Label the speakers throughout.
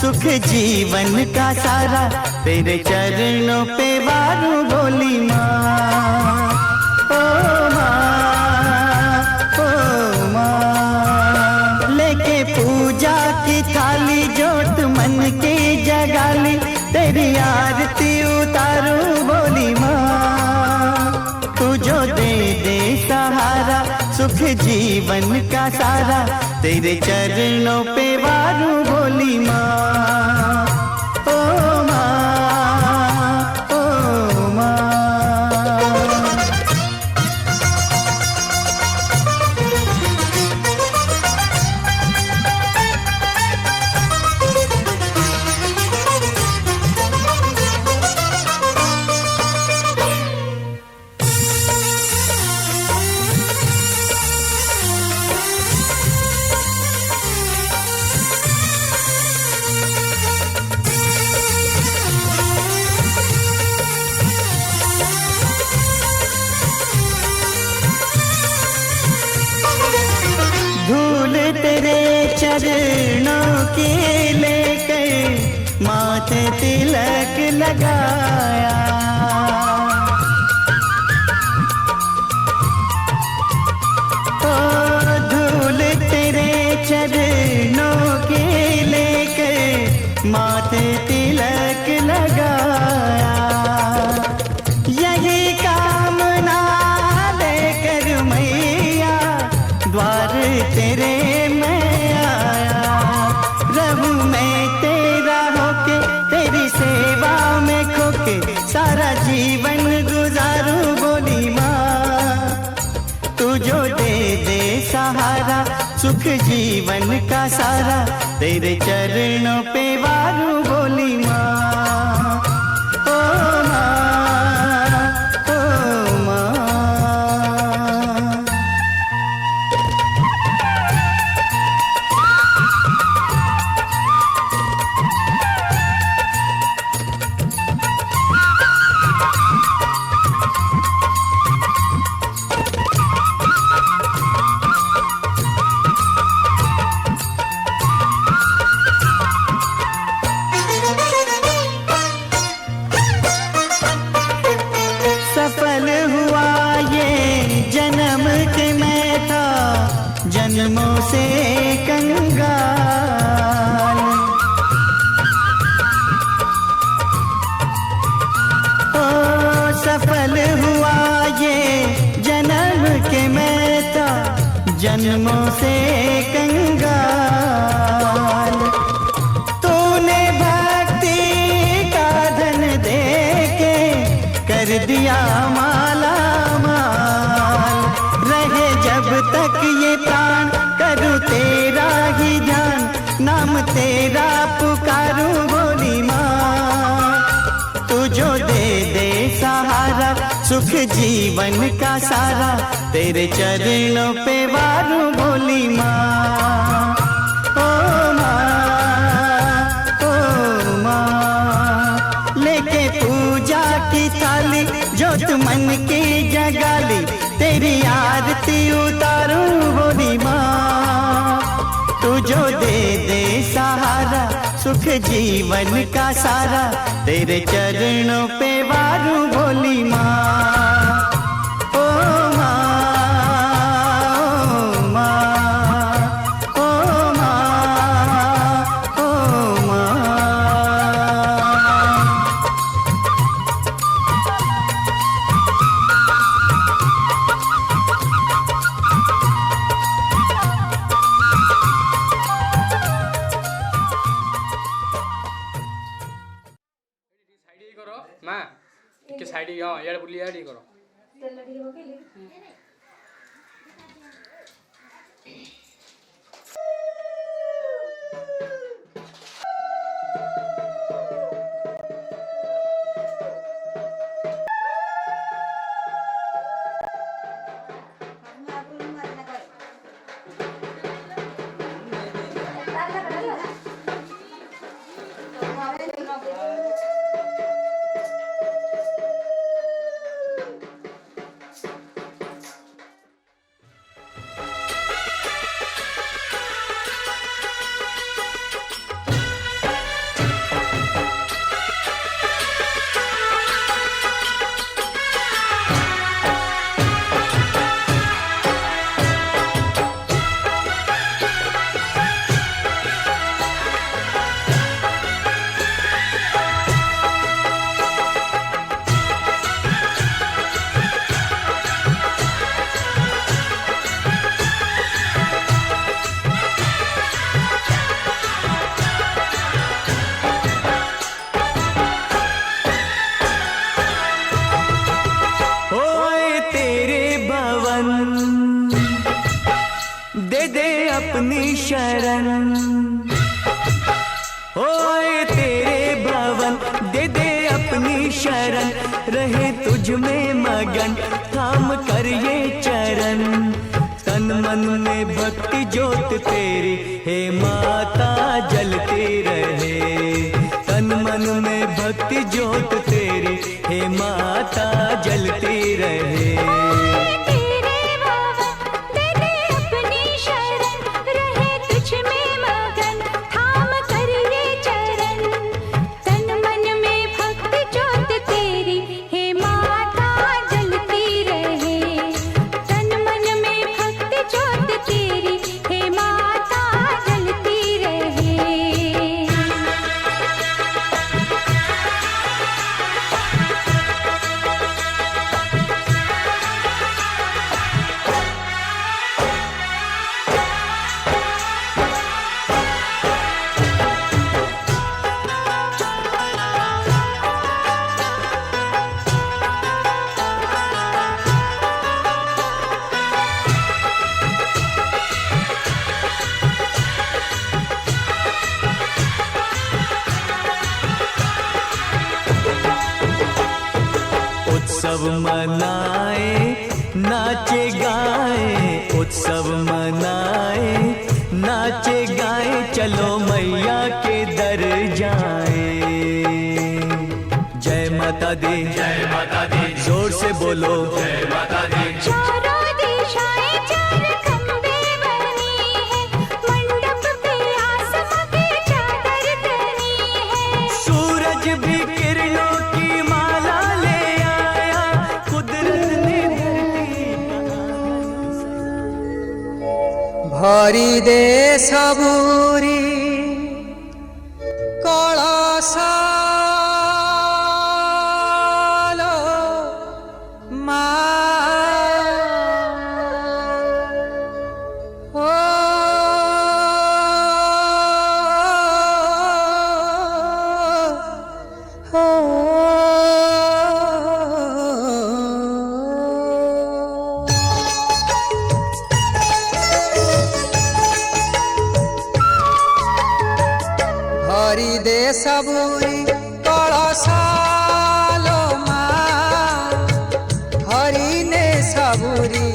Speaker 1: सुख जीवन का सारा, तेरे चरणों पे वारू बोली माँ। ओ माँ, ओ माँ, लेके पूजा की थाली जोत मन की जगाली, तेरी आरती उतारू बोली माँ। तू जो दे दे सहारा, सुख जीवन का सारा, तेरे चरणों पे वारू बोली माँ। ओ माँ, ओ माँ। धूल तेरे चरणों की लेकर माथे तिलक लगाया, ओ धूल तेरे चरणों की लेकर माथे तिलक लगाया। यही कामना लेकर मैया द्वार तेरे मैं आया। रहूं मैं तेरा होके, तेरी सेवा में खोके, सारा जीवन गुजारूं बोली माँ। तू जो दे दे सहारा, सुख जीवन का सारा, तेरे चरणों पे वारू बोली माँ। ओ माँ, ओ माँ। सफल हुआ ये जन्म के मैं था जन्मों से कंगाल। ओ सफल हुआ ये जन्म के मैं था जन्मों से कंगाल। तूने भक्ति का धन दे के कर दिया माला माल। रहे जब तक ये प्राण, करूँ तेरा ही ध्यान, नाम तेरा पुकारूं बोली माँ। तू जो दे दे सहारा, सुख जीवन का सारा, तेरे चरणों पे वारू बोली माँ। ओ माँ, ओ माँ, लेके पूजा की थाली जोत मन की जगाली, तेरी आरती उतारूं बोली माँ। तू जो दे दे सहारा, सुख जीवन का सारा, तेरे चरणों पे वारू बोली माँ। ओ माँ, ओ माँ, ओ माँ, ओ माँ।
Speaker 2: ମା ଟିକେ ସାଇଡ୍ ହଁ ଇଆଡ଼େ ବୁଲି ଇଆଡ଼େ କର।
Speaker 3: ତେଲ ଟିକେ ପକେଇଲି।
Speaker 1: दे दे अपनी शरण। ओए तेरे भवन दे दे अपनी शरण, रहे तुझ में मगन थाम कर ये चरण। तन मन में भक्ति ज्योत तेरी हे माता जलती रहे। तन मन में भक्ति ज्योत तेरी हे माता जलती रहे। उत्सव मनाए नाचे गाए, उत्सव मनाए नाचे गाए, चलो मैया के दर जाए। जय माता दी, जय माता दी, जोर से बोलो जय माता दी।
Speaker 3: चारों दिशाएं चार खंबे बनी है, मंडप पे आसमां की चादर तनी है।
Speaker 1: सूरज भी किरणों की माला ले आया, कुदरत ने
Speaker 4: भरी दे सबूरी कलश हरि दे सबूरी कलशालो माँ, हरि ने सबूरी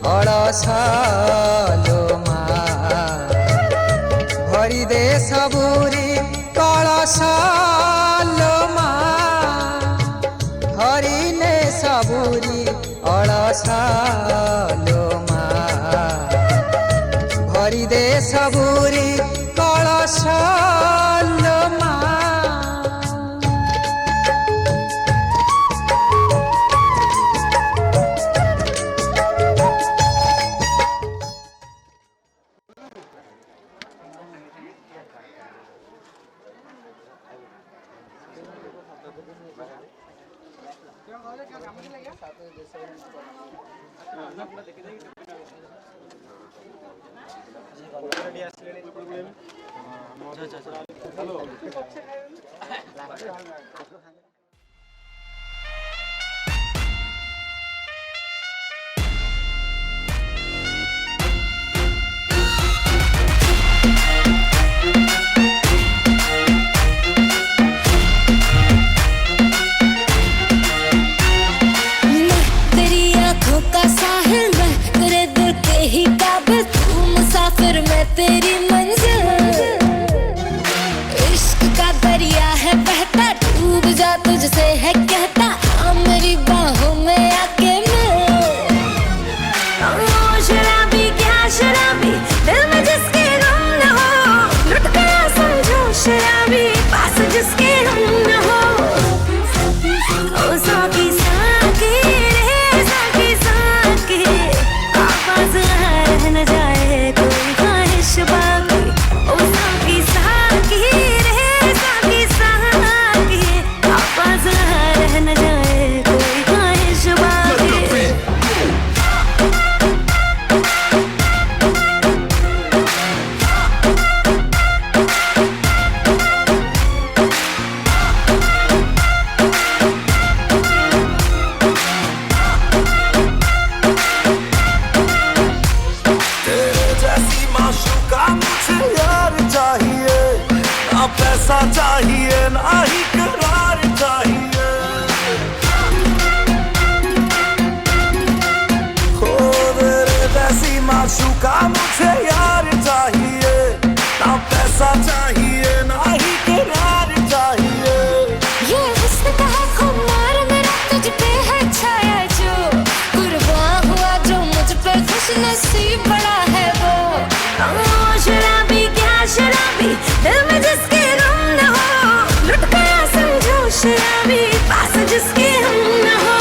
Speaker 4: कलशालो माँ। हरि दे सबूरी कलशालो माँ, हरि ने सबूरी कलशालो माँ। हरि दे सबूरी कलशालो माँ।
Speaker 3: तेरी मंजिल इश्क का दरिया है बहता, डूब जा तुझसे है कहता, आ मेरी बाहों में आके मिल। ओ शराबी क्या शराबी, दिल में जिसके गम न हो, लुट गया समझो शराबी, पास जिसके हम न हो। ओ साकी साकी रे साकी साकी, आवाज रह न जाए कोई ख्वाहिश बाकी।
Speaker 5: माशूका मुझे यार चाहिए, ना पैसा चाहिए ना ही करार चाहिए। हो तेरे जैसी माशूका मुझे यार चाहिए, ना पैसा चाहिए ना ही करार चाहिए।
Speaker 3: ये हुस्न का है खुमार मेरा तुझ पे है छाया जो, कुर्बान हुआ जो मुझ पे खुश नसीब बड़ा है वो। शराबी क्या शराबी दिल में जिसके गम न हो, लुट गया समझो शराबी पास जिसके हम न हो।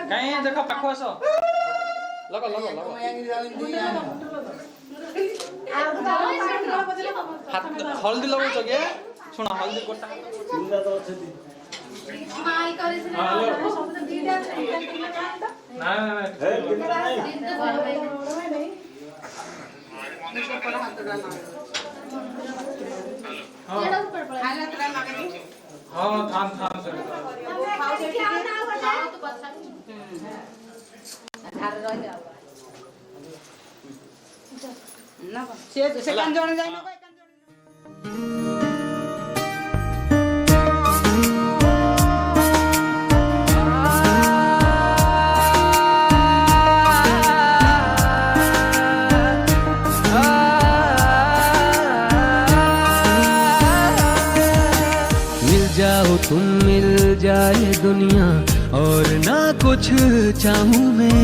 Speaker 2: कहीं देखो पाखु आस लग लग लग हाथ हल्दी लगाउछ के ଶୁଣ ହଳଦୀ ଗୋଟା ହଁ ଥାମ
Speaker 6: ସେ କାନ ଜଣେ ଯାଇ ନ
Speaker 1: जाओ तुम मिल जाए दुनिया और ना कुछ चाहूं मैं,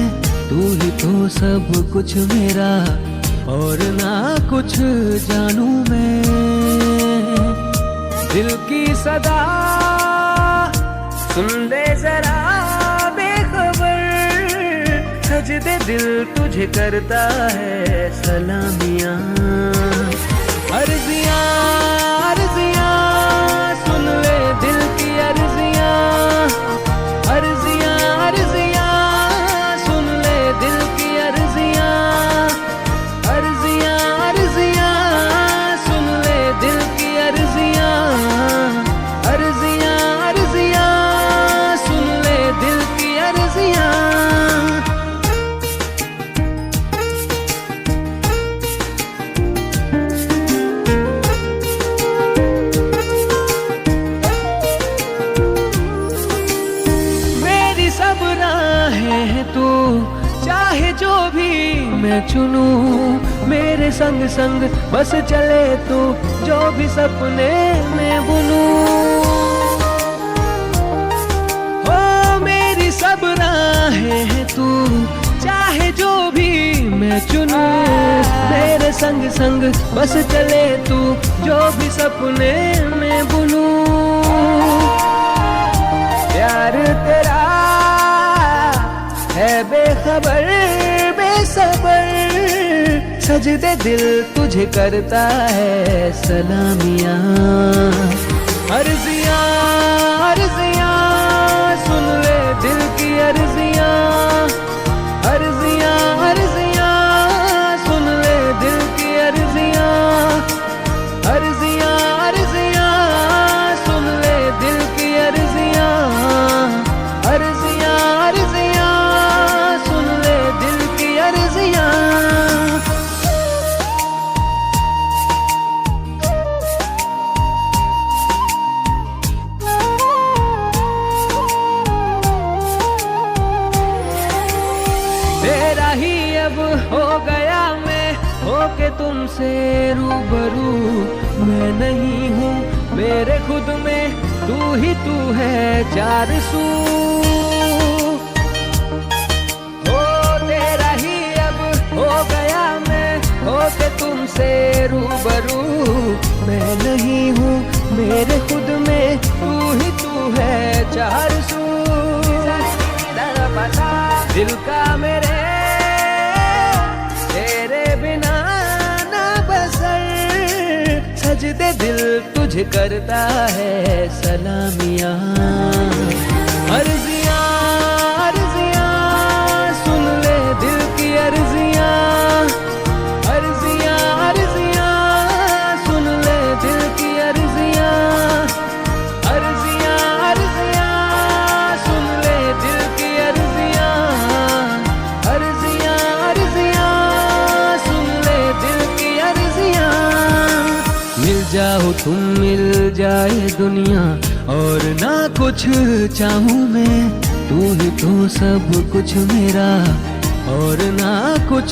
Speaker 1: तू ही तो सब कुछ मेरा और ना कुछ जानूं मैं। दिल की सदा सुन ले जरा बेखबर, सजदे दिल तुझे करता है सलामियां। अर्जियां अर्जियां सुन ले दिल की अर्जियां, अर्जियां अर्जियां सुन ले दिल की अर्जियां, अर्जियां अर्जियां सुन ले दिल की अर्जियां, अर्जियां अर्जियां सुन ले दिल की अर्जियां। तू चाहे जो भी मैं चुनूं, मेरे संग संग बस चले तू जो भी सपने में बुनूं। हो मेरी सब राहें हैं तू, चाहे जो भी मैं चुनूं, मेरे संग संग बस चले तू जो भी सपने में बुनूं। प्यार तेरा है बेखबर बेसबर, सजदे दिल तुझे करता है सलामियां। अर्जियां अर्जियां सुन ले दिल की अर्जियां, अर्जियां अर्जियां सुन ले दिल की अर्जियां, अर्जियां अर्जियां सुन ले दिल की अर्जियां, अर्जियां अर्जियां सुन ले दिल की अर्जियां। तेरा ही अब हो गया मैं, होके तुमसे रूबरू। मैं नहीं हूँ मेरे खुद में, तू ही तू है चार सू। हो तेरा ही अब हो गया मैं, होके तुमसे रूबरू। मैं नहीं हूँ मेरे खुद में, तू ही तू है चार सू। दिल का मेरे तेरे बिना ना बसर, सजदे दिल तुझे करता है सलामियां। अर्जियां अर्जियां सुन ले दिल की अर्जियां, अर्जियां अर्जियां सुन ले दिल की अर्जियां, अर्जियां अर्जियां सुन ले दिल की अर्जियां, अर्जियां अर्जियां सुन ले दिल की अर्जियां। मिल जाओ तुम मिल जाए दुनिया और ना कुछ चाहूं मैं, तू ही तो सब कुछ मेरा और ना कुछ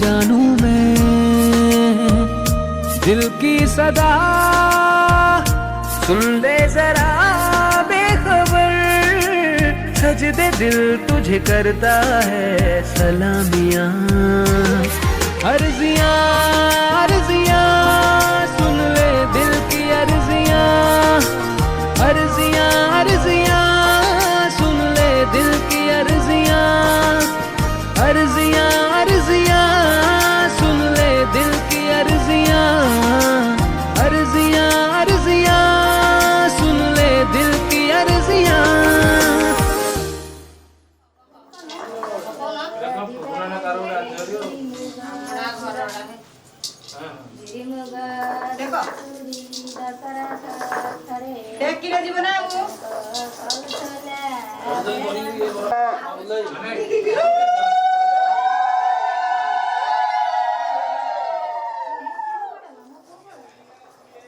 Speaker 1: जानूं मैं। दिल की सदा सुन ले जरा बेखबर, सजदे दिल तुझे करता है सलामियां। अर्जियां अर्जियां सुन ले दिल की अर्जियां, अर्जियां अर्जियां सुन ले दिल की अर्जियां, अर्जियां अर्जियां सुन ले दिल की अर्जियां, अर्जियां अर्जियां
Speaker 6: କିଲୋ ଯିବ ନା ଆଉ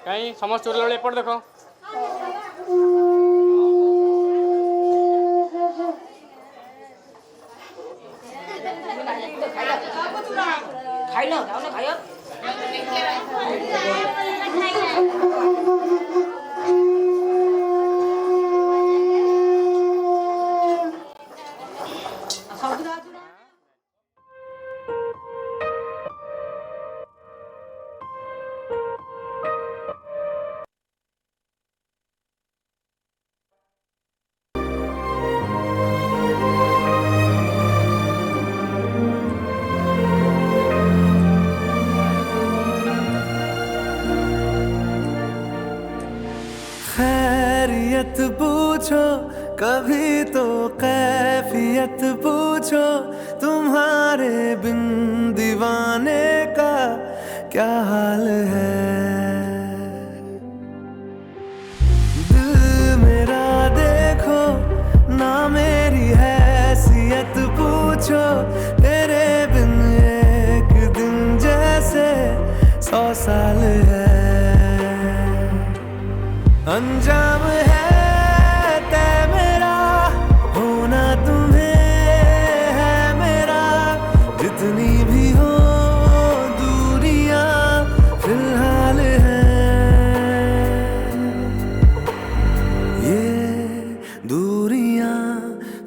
Speaker 2: कहीं समस्त चोरी एपट देख
Speaker 6: ଖାଇଲ ଯାଉନ ଖାଇଅ
Speaker 1: खैरियत पूछो कभी तो कैफियत पूछो तुम्हारे बिन दीवाने का क्या हाल है। दिल मेरा देखो ना मेरी हैसियत पूछो तेरे बिन एक दिन जैसे 100 साल है। अंजाम है तय मेरा होना तुम्हें है मेरा जितनी भी हो दूरियां फिलहाल हैं ये दूरियां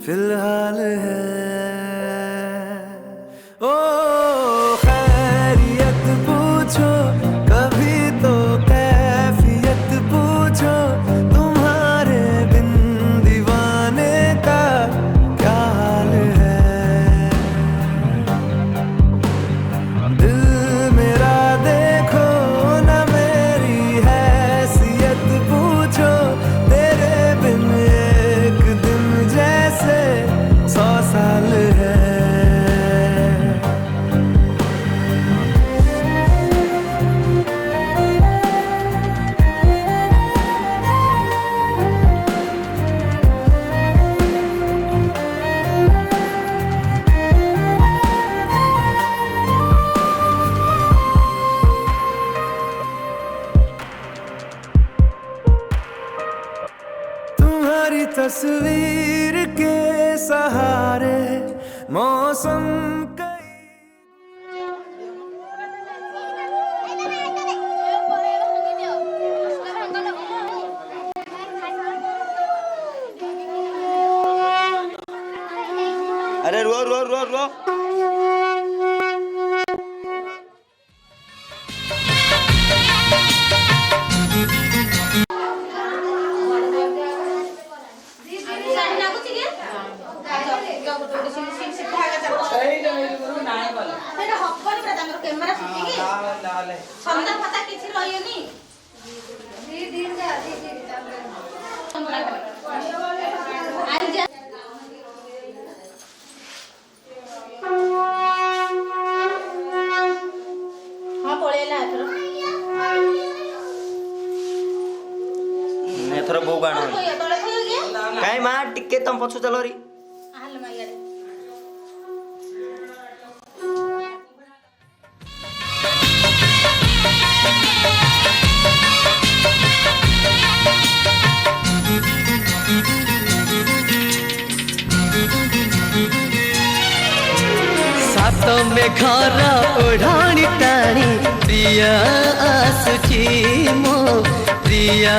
Speaker 1: फिलहाल हैं। ओ खैरियत पूछो कभी तो कैफियत पूछो तुम्हारे बिन दीवाने का क्या हाल है। दिल मेरा देखो ना मेरी हैसियत पूछो तेरे बिन एक दिन जैसे 100 साल है। तुम्हारी तस्वीर के सहारे मौसम
Speaker 7: अरे रो रो रो रो एथर बो गाण काई मां टिके तम पछु चलो री
Speaker 1: सात में घर ओढ़ाणी टाणी प्रिया आसुची मो प्रिया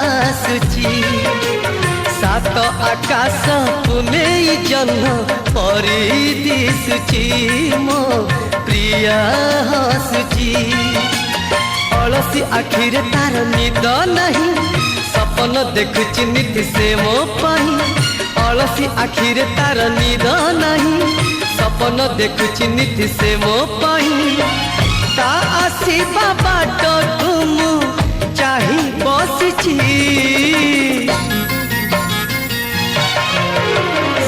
Speaker 1: आसुची सात आकाश पुने जन्म परी दिसुची मो प्रिया हसुची अलसी आखिरे तार निद नहीं सपन देखुची नीति से मो पाई अलसी आखिरे तार निद नहीं सपन देखुची नीति से मो पाई ता आसीबा बाट तुम चाही बसिची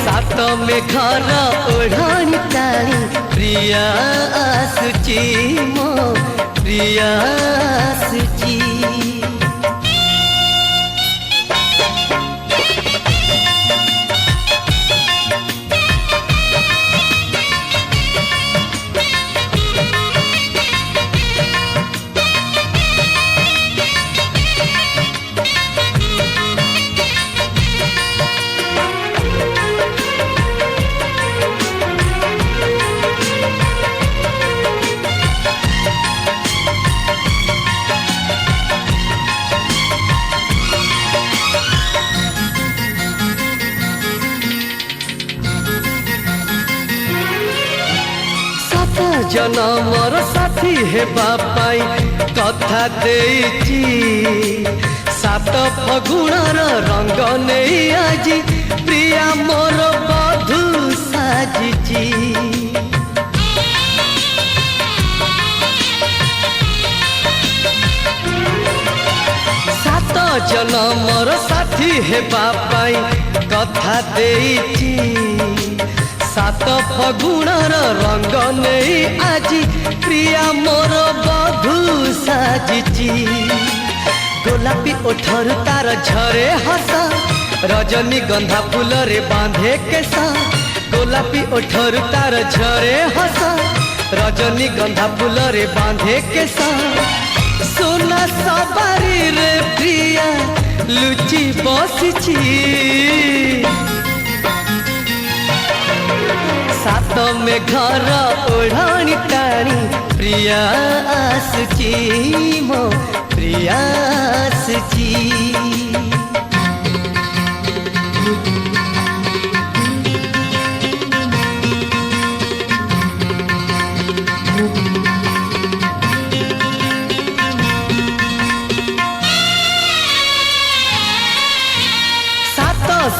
Speaker 1: सात में घर ओढ़ाणी टाणी प्रिया आसुची मो प्रिया आसुची
Speaker 8: जनमर साथी हेबा पाई कथा देइची सात फगुणर रंग नहीं आजी प्रिया मोर बधू साजिची सात जनमर साथी हेबा पाई कथा देइची सात फगुणर रंग नहीं आजी प्रिया मोर बधू साजिची गोलापी ओठर तार झरे हस रजनी गंधा फूल रे बांधे केसा गोलापी ओठर तार झरे हस रजनी गंधा फूल रे बांधे केसा सोना सवारी रे प्रिया लुची बसिची सात में घर ओढ़ाणी टाणी प्रिया आसुची मो प्रिया आसुची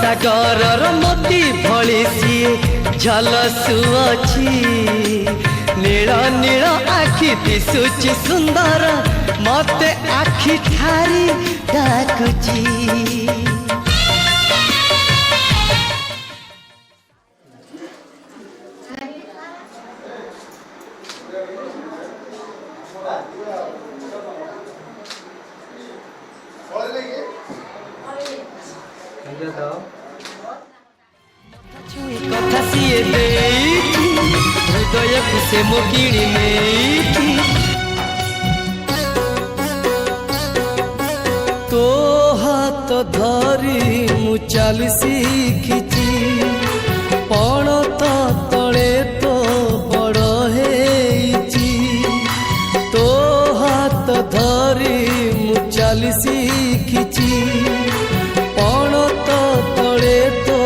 Speaker 8: सागर मोती भली सीए झलसुअछि नील नील आखि दिशुची सुंदर मते आखि ठारी डाकुची कथा सीए देती हृदय से मोकिणी नेती तो हाथ धरी मु चली शिखिची पण तो तले तो बड़ हेची तो हाथ धरी मु चली शिखिची पण तो तले तो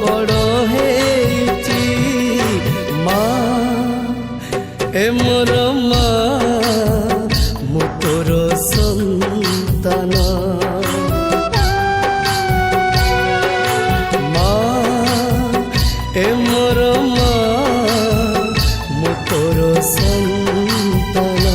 Speaker 8: बड़ हेची माँ ए मोर माँ मु तोर संतान माँ ए मोर माँ मु तोर संतान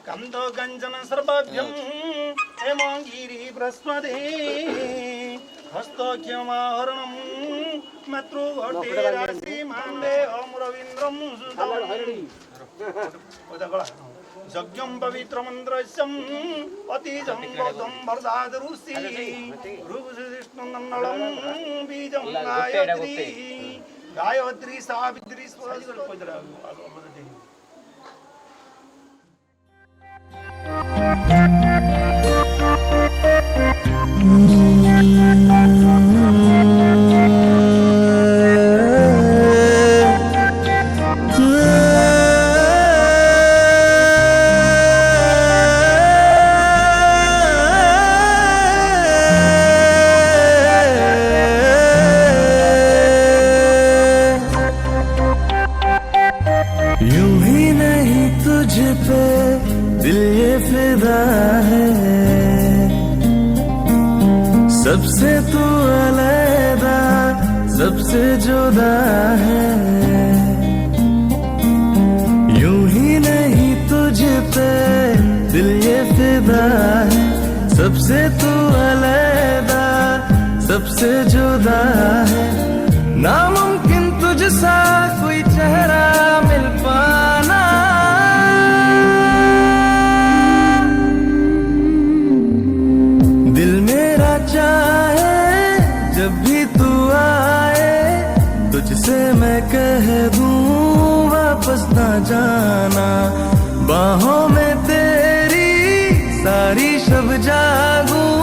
Speaker 9: कंदो गंजन सर्वभ्यम हेमगिरी प्रस्मदे हस्तो क्षमाहरणम मातृघटे मांडे अमरविंद्रम यज्ञम पवित्र मंत्रस्यम अतिजं बौद्धं वरदाद ऋषि ऋगुशिष्टनंदनम बीजं गायत्री गायत्री सावित्री स्वस्ति
Speaker 1: यूं ही नहीं तुझ पे दिल ये फिदा है सबसे तू अलग सबसे जुदा है यूं ही नहीं तुझ पे दिल ये फिदा है सबसे तू अलग सबसे जुदा है नामुमकिन तुझसा कोई चेहरा मिल पाना दिल मेरा चाहे जब भी तू आए तुझसे मैं कह दूं वापस
Speaker 8: वापस ना जाना। बाहों में तेरी सारी शब जागूं,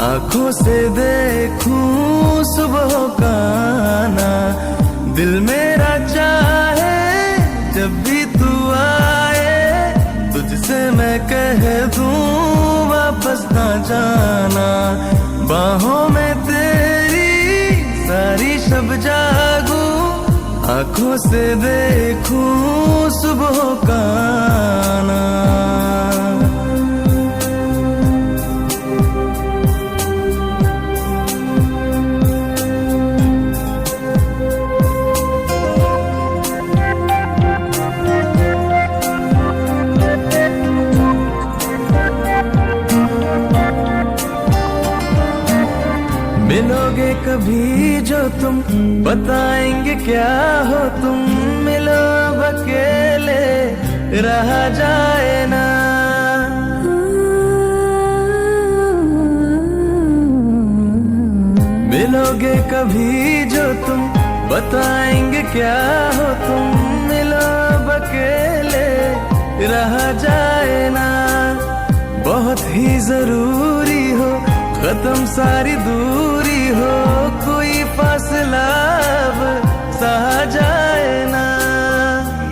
Speaker 8: आंखों से देखूं सुबह का आना। दिल मेरा चाहे जब भी तू आए, तुझसे मैं कह दूं वापस ना जाना। बाहों में तेरी सारी शब जागूं, आंखों से देखूं सुबह का आना। मिलोगे कभी जो तुम, बताएंगे क्या हो तुम। मिलो अब अकेले रहा जाए ना। मिलोगे कभी जो तुम, बताएंगे क्या हो तुम। मिलो अब अकेले रहा जाए ना। बहुत ही जरूरी हो खत्म सारी दूरी हो, कोई फासला अब सहा जाए ना।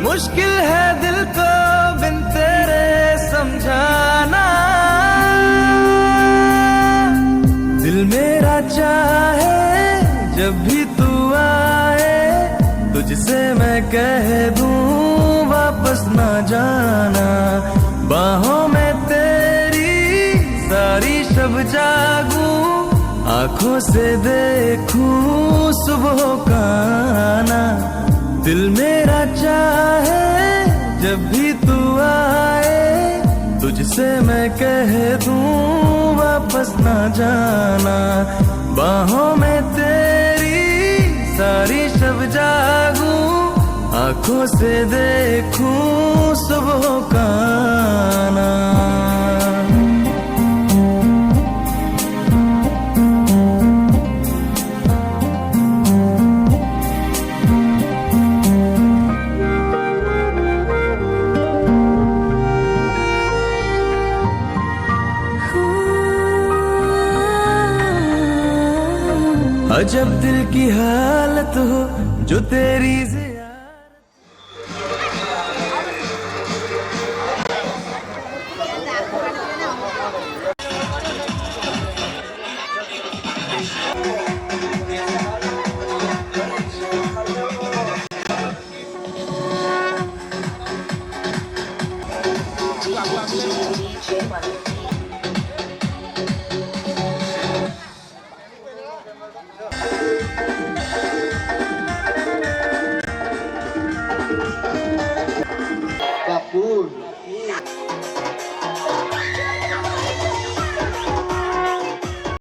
Speaker 8: मुश्किल है दिल को बिन तेरे समझाना। दिल मेरा चाहे जब भी तू आए, तुझसे मैं कह दूं वापस ना जाना। बाहों में तेरी सारी शब जागूं, आंखों से देखूं सुबह का आना। दिल मेरा चाहे जब भी तू आए, तुझसे मैं कह दूं वापस ना जाना। बाहों में तेरी सारी शब जागूं, आंखों से देखूं सुबह का आना। अजब दिल की हालत हो जो तेरी